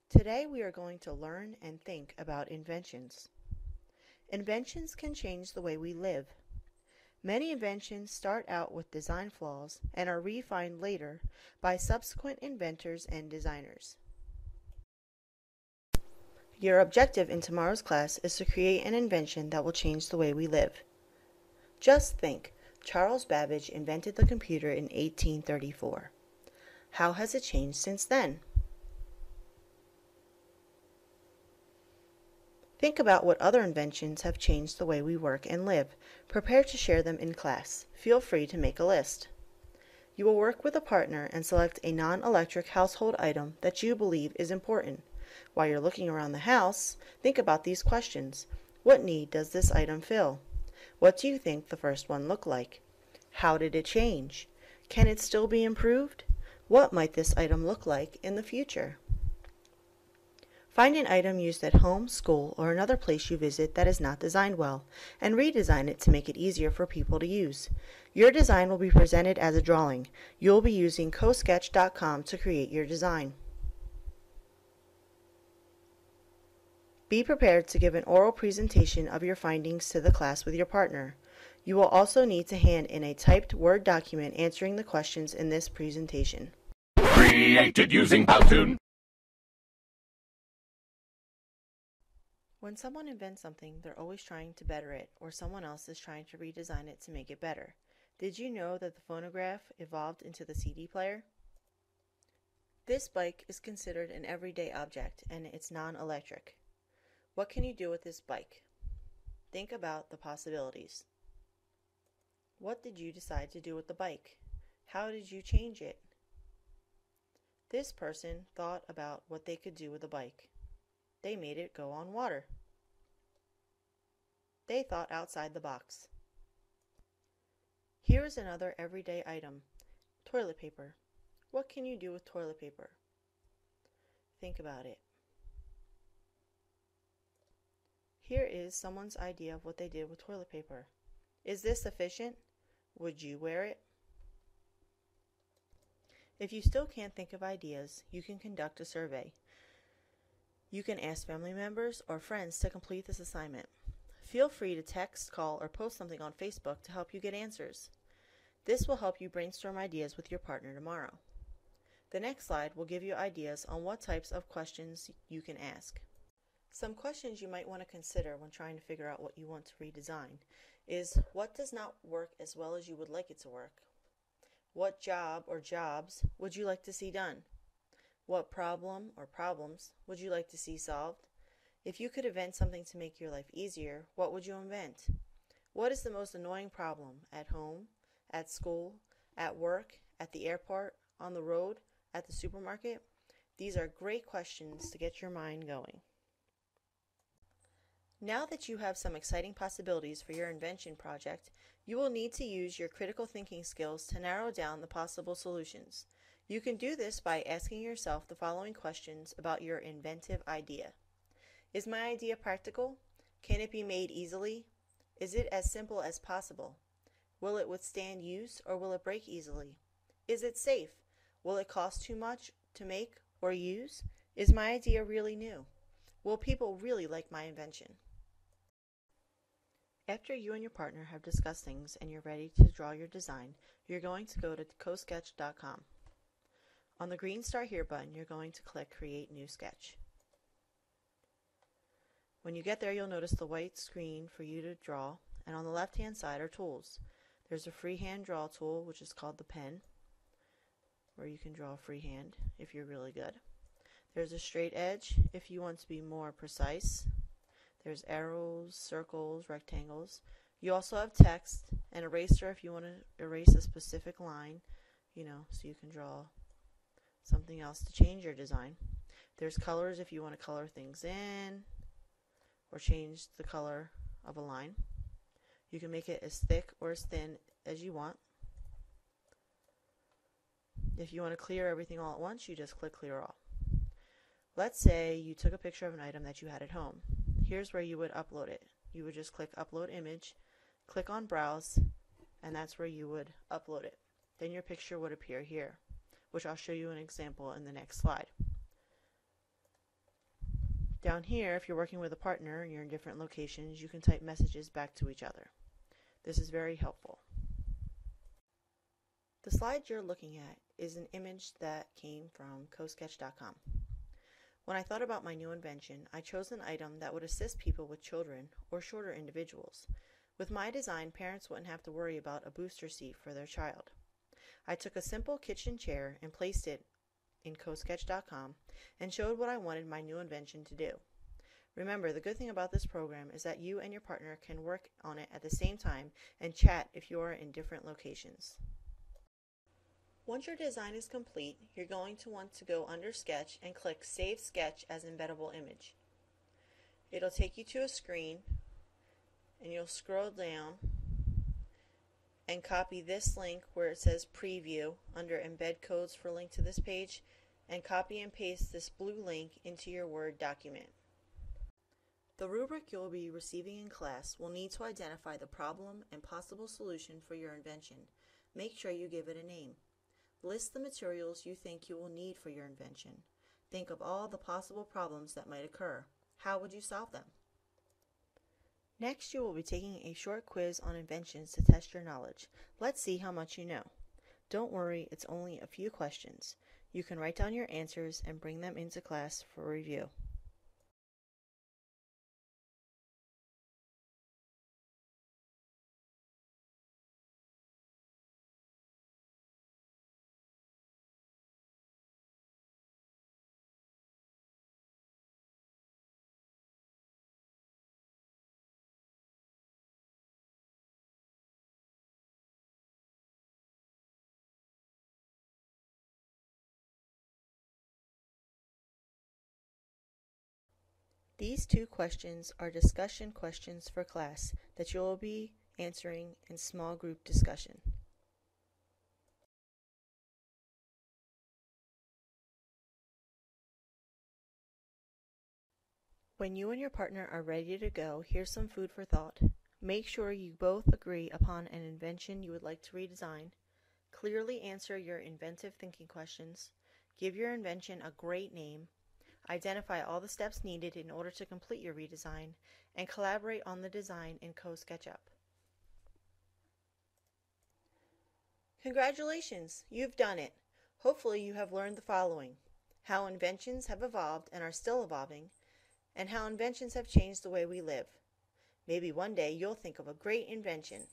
Today we are going to learn and think about inventions. Inventions can change the way we live. Many inventions start out with design flaws and are refined later by subsequent inventors and designers. Your objective in tomorrow's class is to create an invention that will change the way we live. Just think, Charles Babbage invented the computer in 1834. How has it changed since then? Think about what other inventions have changed the way we work and live. Prepare to share them in class. Feel free to make a list. You will work with a partner and select a non-electric household item that you believe is important. While you're looking around the house, think about these questions. What need does this item fill? What do you think the first one looked like? How did it change? Can it still be improved? What might this item look like in the future? Find an item used at home, school, or another place you visit that is not designed well, and redesign it to make it easier for people to use. Your design will be presented as a drawing. You will be using cosketch.com to create your design. Be prepared to give an oral presentation of your findings to the class with your partner. You will also need to hand in a typed Word document answering the questions in this presentation. Created using Powtoon. When someone invents something, they're always trying to better it, or someone else is trying to redesign it to make it better. Did you know that the phonograph evolved into the CD player? This bike is considered an everyday object, and it's non-electric. What can you do with this bike? Think about the possibilities. What did you decide to do with the bike? How did you change it? This person thought about what they could do with the bike. They made it go on water. They thought outside the box. Here is another everyday item, toilet paper. What can you do with toilet paper? Think about it. Here is someone's idea of what they did with toilet paper. Is this sufficient? Would you wear it? If you still can't think of ideas, you can conduct a survey. You can ask family members or friends to complete this assignment. Feel free to text, call, or post something on Facebook to help you get answers. This will help you brainstorm ideas with your partner tomorrow. The next slide will give you ideas on what types of questions you can ask. Some questions you might want to consider when trying to figure out what you want to redesign is, what does not work as well as you would like it to work? What job or jobs would you like to see done? What problem or problems would you like to see solved? If you could invent something to make your life easier, what would you invent? What is the most annoying problem at home, at school, at work, at the airport, on the road, at the supermarket? These are great questions to get your mind going. Now that you have some exciting possibilities for your invention project, you will need to use your critical thinking skills to narrow down the possible solutions. You can do this by asking yourself the following questions about your inventive idea. Is my idea practical? Can it be made easily? Is it as simple as possible? Will it withstand use or will it break easily? Is it safe? Will it cost too much to make or use? Is my idea really new? Will people really like my invention? After you and your partner have discussed things and you're ready to draw your design, you're going to go to cosketch.com. On the green Start Here button, you're going to click Create New Sketch. When you get there, you'll notice the white screen for you to draw, and on the left-hand side are tools. There's a freehand draw tool, which is called the pen, where you can draw freehand if you're really good. There's a straight edge if you want to be more precise. There's arrows, circles, rectangles. You also have text, and eraser if you want to erase a specific line, so you can draw something else to change your design. There's colors if you want to color things in or change the color of a line. You can make it as thick or as thin as you want. If you want to clear everything all at once, you just click Clear All. Let's say you took a picture of an item that you had at home. Here's where you would upload it. You would just click Upload Image, click on Browse, and that's where you would upload it. Then your picture would appear here, which I'll show you an example in the next slide. Down here, if you're working with a partner and you're in different locations, you can type messages back to each other. This is very helpful. The slide you're looking at is an image that came from cosketch.com. When I thought about my new invention, I chose an item that would assist people with children or shorter individuals. With my design, parents wouldn't have to worry about a booster seat for their child. I took a simple kitchen chair and placed it in cosketch.com and showed what I wanted my new invention to do. Remember, the good thing about this program is that you and your partner can work on it at the same time and chat if you are in different locations. Once your design is complete, you're going to want to go under Sketch and click Save Sketch as Embeddable Image. It'll take you to a screen, and you'll scroll down and copy this link where it says Preview under Embed Codes for link to this page, and copy and paste this blue link into your Word document. The rubric you'll be receiving in class will need to identify the problem and possible solution for your invention. Make sure you give it a name. List the materials you think you will need for your invention. Think of all the possible problems that might occur. How would you solve them? Next, you will be taking a short quiz on inventions to test your knowledge. Let's see how much you know. Don't worry, it's only a few questions. You can write down your answers and bring them into class for review. These two questions are discussion questions for class that you will be answering in small group discussion. When you and your partner are ready to go, here's some food for thought. Make sure you both agree upon an invention you would like to redesign. Clearly answer your inventive thinking questions. Give your invention a great name. Identify all the steps needed in order to complete your redesign, and collaborate on the design in CoSketchup. Congratulations! You've done it! Hopefully you have learned the following: how inventions have evolved and are still evolving, and how inventions have changed the way we live. Maybe one day you'll think of a great invention.